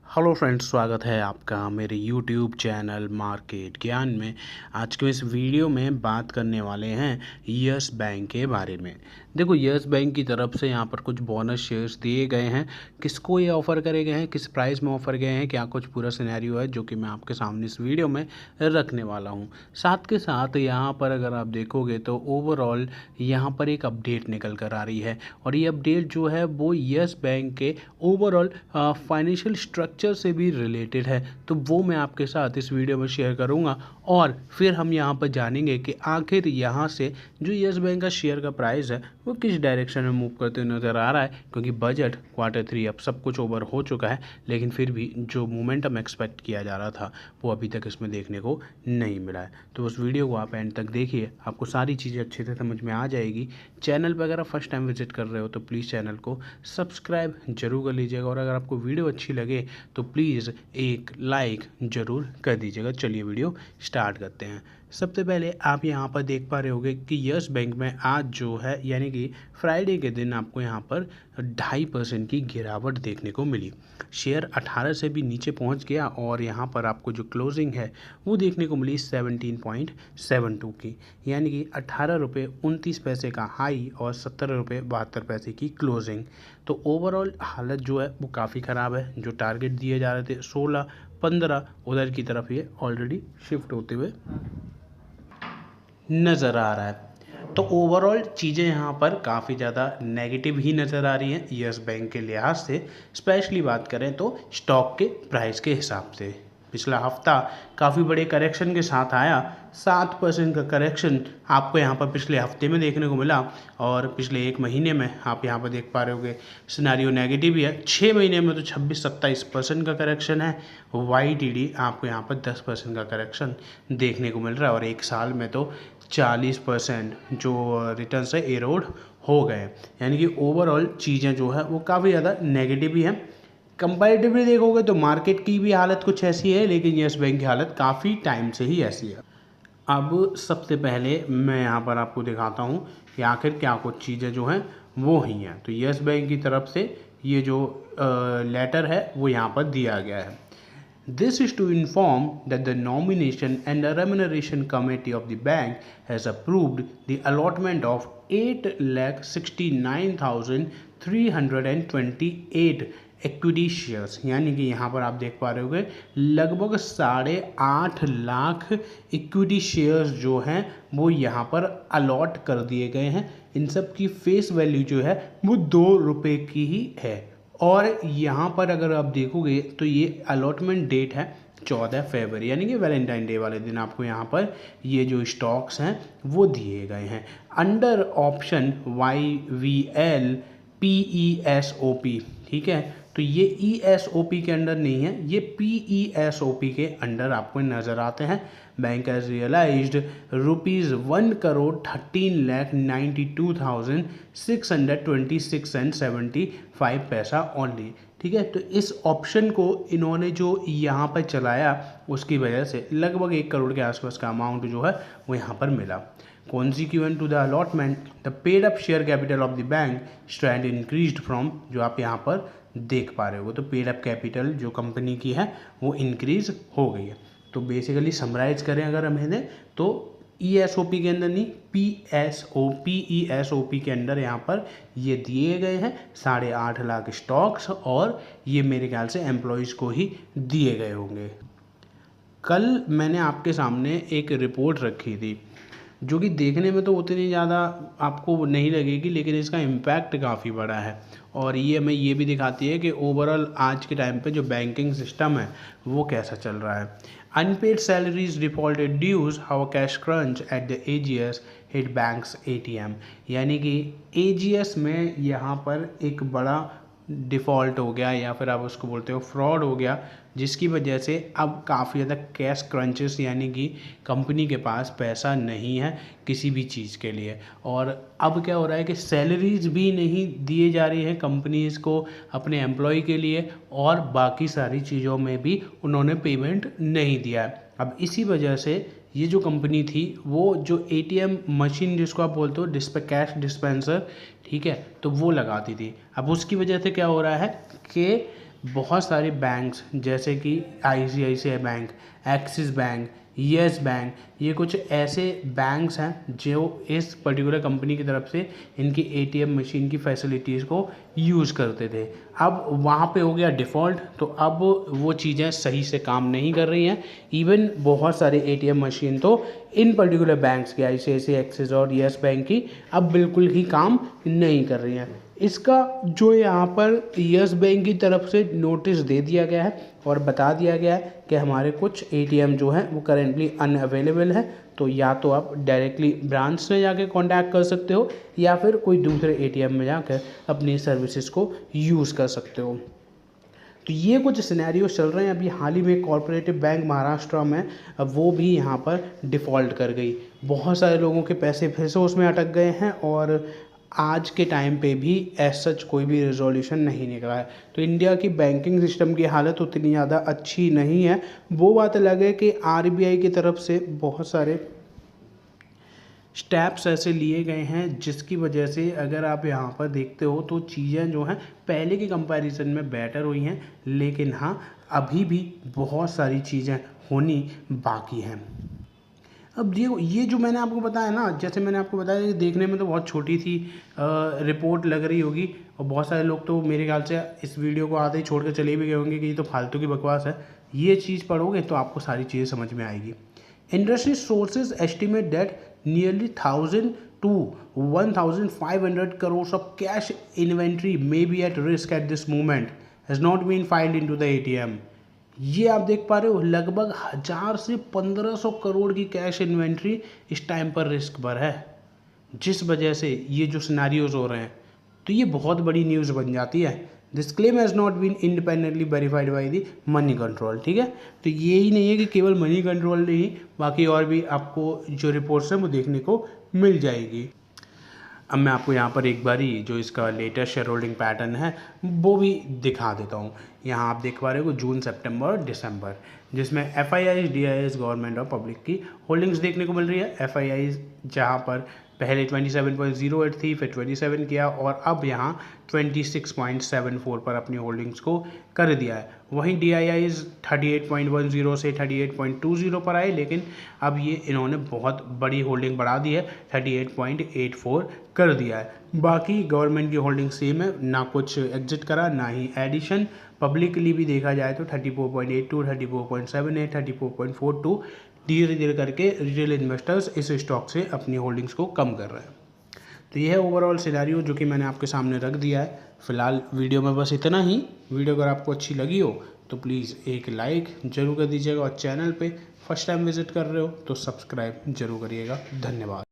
Hello friends, स्वागत है आपका मेरे यूट्यूब चैनल मार्केट ज्ञान में। आज के इस वीडियो में बात करने वाले हैं यस बैंक के बारे में। देखो, यस बैंक की तरफ से यहाँ पर कुछ बोनस शेयर्स दिए गए हैं। किसको ये ऑफ़र करे गए हैं, किस प्राइस में ऑफ़र गए हैं, क्या कुछ पूरा सिनेरियो है जो कि मैं आपके सामने इस वीडियो में रखने वाला हूँ। साथ के साथ यहाँ पर अगर आप देखोगे तो ओवरऑल यहाँ पर एक अपडेट निकल कर आ रही है, और ये अपडेट जो है वो यस बैंक के ओवरऑल फाइनेंशियल स्ट्रक्चर से भी रिलेटेड है। तो वो मैं आपके साथ इस वीडियो में शेयर करूंगा, और फिर हम यहाँ पर जानेंगे कि आखिर यहाँ से जो यस बैंक का शेयर का प्राइस है वो किस डायरेक्शन में मूव करते हुए नज़र आ रहा है। क्योंकि बजट Q3 अब सब कुछ ओवर हो चुका है, लेकिन फिर भी जो मोमेंटम एक्सपेक्ट किया जा रहा था वो अभी तक इसमें देखने को नहीं मिला है। तो उस वीडियो को आप एंड तक देखिए, आपको सारी चीज़ें अच्छे से समझ में आ जाएगी। चैनल पर अगर आप फर्स्ट टाइम विजिट कर रहे हो तो प्लीज़ चैनल को सब्सक्राइब जरूर कर लीजिएगा, और अगर आपको वीडियो अच्छी लगे तो प्लीज़ एक लाइक ज़रूर कर दीजिएगा। चलिए वीडियो स्टार्ट करते हैं। सबसे पहले आप यहाँ पर देख पा रहे होंगे कि यस बैंक में आज जो है यानी कि फ्राइडे के दिन आपको यहाँ पर 2.5% की गिरावट देखने को मिली। शेयर 18 से भी नीचे पहुँच गया, और यहाँ पर आपको जो क्लोजिंग है वो देखने को मिली 17.72 की, यानी कि 18 रुपये 29 पैसे का हाई और 17 रुपये 72 पैसे की क्लोजिंग। तो ओवरऑल हालत जो है वो काफ़ी ख़राब है। जो टारगेट दिए जा रहे थे 16-15, उधर की तरफ ये ऑलरेडी शिफ्ट होते हुए नज़र आ रहा है। तो ओवरऑल चीज़ें यहाँ पर काफ़ी ज़्यादा नेगेटिव ही नज़र आ रही हैं यस बैंक के लिहाज से। स्पेशली बात करें तो स्टॉक के प्राइस के हिसाब से पिछला हफ्ता काफ़ी बड़े करेक्शन के साथ आया। 7% का करेक्शन आपको यहाँ पर पिछले हफ्ते में देखने को मिला, और पिछले एक महीने में आप यहाँ पर देख पा रहे होगे सिनारियो नेगेटिव ही है। 6 महीने में तो 26-27% का करेक्शन है। YTD आपको यहाँ पर 10% का करेक्शन देखने को मिल रहा है, और एक साल में तो 40% जो रिटर्न है एरोड हो गए। यानी कि ओवरऑल चीज़ें जो है वो काफ़ी ज़्यादा नेगेटिव ही हैं। कंपैरेटिवली देखोगे तो मार्केट की भी हालत कुछ ऐसी है, लेकिन यस बैंक की हालत काफ़ी टाइम से ही ऐसी है। अब सबसे पहले मैं यहाँ पर आपको दिखाता हूँ कि आखिर क्या कुछ चीज़ें जो हैं वो ही हैं। तो यस बैंक की तरफ से ये जो लेटर है वो यहाँ पर दिया गया है। This is to inform that the Nomination and Remuneration Committee of the bank has approved the allotment of 8,69,328 equity shares, यानी कि यहाँ पर आप देख पा रहे होंगे लगभग 8.5 लाख इक्विटी शेयर्स जो हैं वो यहाँ पर अलॉट कर दिए गए हैं। इन सब की फेस वैल्यू जो है वो 2 रुपये की ही है। और यहाँ पर अगर आप देखोगे तो ये अलॉटमेंट डेट है 14 फरवरी, यानी कि वैलेंटाइन डे वाले दिन आपको यहाँ पर ये जो स्टॉक्स हैं वो दिए गए हैं अंडर ऑप्शन YVL PESOP। ठीक है, तो ये ESOP के अंडर नहीं है, ये PESOP के अंडर आपको नज़र आते हैं। Bank has realized ₹1,13,92,626.75 only. ठीक है, तो इस ऑप्शन को इन्होंने जो यहाँ पर चलाया उसकी वजह से लगभग 1 करोड़ के आसपास का अमाउंट जो है वो यहाँ पर मिला। Consequent to the allotment, the paid up share capital of the bank stand increased from, जो आप यहाँ पर देख पा रहे हो, तो पेड अप कैपिटल जो कंपनी की है वो इंक्रीज हो गई है। तो बेसिकली समराइज करें अगर हम इन्हें तो ESOP के अंदर नहीं, PESOP के अंदर यहाँ पर ये दिए गए हैं 8.5 लाख स्टॉक्स, और ये मेरे ख्याल से एम्प्लॉयज़ को ही दिए गए होंगे। कल मैंने आपके सामने एक रिपोर्ट रखी थी जो कि देखने में तो उतनी ज़्यादा आपको नहीं लगेगी, लेकिन इसका इम्पैक्ट काफ़ी बड़ा है, और ये हमें ये भी दिखाती है कि ओवरऑल आज के टाइम पे जो बैंकिंग सिस्टम है वो कैसा चल रहा है। Unpaid salaries, defaulted dues, how cash crunch at the AGS hit banks ATM, यानी कि AGS में यहाँ पर एक बड़ा डिफ़ॉल्ट हो गया, या फिर आप उसको बोलते हो फ्रॉड हो गया, जिसकी वजह से अब काफ़ी ज़्यादा कैश क्रंचेस, यानी कि कंपनी के पास पैसा नहीं है किसी भी चीज़ के लिए। और अब क्या हो रहा है कि सैलरीज भी नहीं दिए जा रही है कंपनीज़ को अपने एम्प्लॉय के लिए, और बाकी सारी चीज़ों में भी उन्होंने पेमेंट नहीं दिया है। अब इसी वजह से ये जो कंपनी थी वो जो ATM मशीन जिसको आप बोलते हो कैश डिस्पेंसर, ठीक है, तो वो लगाती थी। अब उसकी वजह से क्या हो रहा है कि बहुत सारे बैंक्स जैसे कि ICICI bank, axis bank, yes bank, ये कुछ ऐसे बैंक्स हैं जो इस पर्टिकुलर कंपनी की तरफ से इनकी ATM मशीन की फैसिलिटीज़ को यूज़ करते थे। अब वहाँ पे हो गया डिफ़ॉल्ट, तो अब वो चीज़ें सही से काम नहीं कर रही हैं। इवन बहुत सारे ATM मशीन तो इन पर्टिकुलर बैंक्स के ICICI, एक्सिस और यस बैंक की अब बिल्कुल ही काम नहीं कर रही हैं। इसका जो यहाँ पर यस बैंक की तरफ से नोटिस दे दिया गया है और बता दिया गया है कि हमारे कुछ ATM जो हैं वो करेंटली अनअवेलेबल है, तो या तो आप डायरेक्टली ब्रांच में जाके कांटेक्ट कर सकते हो या फिर कोई दूसरे ATM में जाकर अपनी सर्विसेज को यूज़ कर सकते हो। तो ये कुछ सिनेरियोस चल रहे हैं। अभी हाल ही में कोऑपरेटिव बैंक महाराष्ट्र में वो भी यहाँ पर डिफ़ॉल्ट कर गई। बहुत सारे लोगों के पैसे फिर से उसमें अटक गए हैं और आज के टाइम पे भी एज सच कोई भी रिजोल्यूशन नहीं निकला है। तो इंडिया की बैंकिंग सिस्टम की हालत उतनी ज़्यादा अच्छी नहीं है। वो बात अलग है कि RBI की तरफ से बहुत सारे स्टेप्स ऐसे लिए गए हैं जिसकी वजह से अगर आप यहाँ पर देखते हो तो चीज़ें जो हैं पहले के कंपैरिजन में बेटर हुई हैं, लेकिन हाँ अभी भी बहुत सारी चीज़ें होनी बाकी हैं। अब ये जो मैंने आपको बताया ना, जैसे मैंने आपको बताया कि देखने में तो बहुत छोटी सी रिपोर्ट लग रही होगी और बहुत सारे लोग तो मेरे ख्याल से इस वीडियो को आते ही छोड़ कर चले भी गए होंगे कि ये तो फालतू की बकवास है। ये चीज़ पढ़ोगे तो आपको सारी चीज़ें समझ में आएगी। Industry sources estimate that nearly 1000 to 1500 crores of cash inventory may be at risk at this moment has not been filed into the ATM। ये आप देख पा रहे हो लगभग 1000 से 1500 करोड़ की कैश इन्वेंट्री इस टाइम पर रिस्क पर है, जिस वजह से ये जो सिनारियोज हो रहे हैं तो ये बहुत बड़ी न्यूज़ बन जाती है। This claim has not been independently verified by the money control. ठीक है, तो ये ही नहीं है कि केवल मनी कंट्रोल नहीं, बाकी और भी आपको जो रिपोर्ट्स हैं वो देखने को मिल जाएगी। अब मैं आपको यहाँ पर एक बारी जो इसका लेटेस्ट शेयर होल्डिंग पैटर्न है वो भी दिखा देता हूँ। यहाँ आप देख पा रहे हो जून, सितंबर और दिसंबर, जिसमें FIIs, DIIs, गवर्नमेंट और पब्लिक की होल्डिंग्स देखने को मिल रही है। FIIs जहाँ पर पहले 27.08 थी, फिर 27 किया और अब यहाँ 26.74 पर अपनी होल्डिंग्स को कर दिया है। वहीं DIIs 38.10 से 38.20 पर आए, लेकिन अब ये इन्होंने बहुत बड़ी होल्डिंग बढ़ा दी है, 38.84 कर दिया है। बाकी गवर्नमेंट की होल्डिंग सेम है, ना कुछ एग्जिट करा ना ही एडिशन। पब्लिकली भी देखा जाए तो 34.82, 34.78, 34.42 धीरे धीरे करके रिटेल इन्वेस्टर्स इस स्टॉक से अपनी होल्डिंग्स को कम कर रहे हैं। तो यह है ओवरऑल सिनेरियो जो कि मैंने आपके सामने रख दिया है। फिलहाल वीडियो में बस इतना ही। वीडियो अगर आपको अच्छी लगी हो तो प्लीज़ एक लाइक ज़रूर कर दीजिएगा और चैनल पे फर्स्ट टाइम विजिट कर रहे हो तो सब्सक्राइब जरूर करिएगा। धन्यवाद।